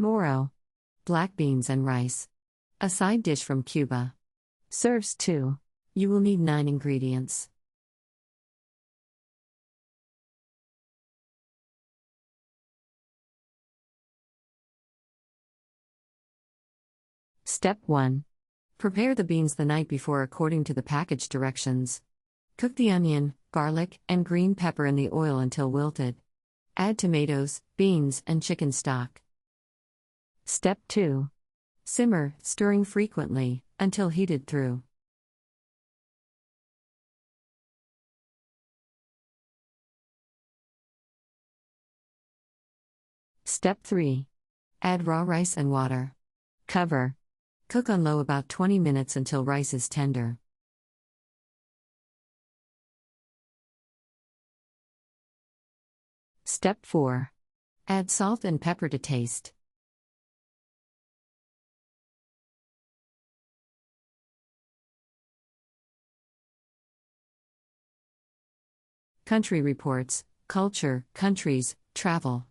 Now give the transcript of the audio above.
Moro. Black beans and rice. A side dish from Cuba. Serves 2. You will need 9 ingredients. Step 1. Prepare the beans the night before according to the package directions. Cook the onion, garlic, and green pepper in the oil until wilted. Add tomatoes, beans, and chicken stock. Step 2. Simmer, stirring frequently, until heated through. Step 3. Add raw rice and water. Cover. Cook on low about 20 minutes until rice is tender. Step 4. Add salt and pepper to taste. Country Reports, Culture, Countries, Travel.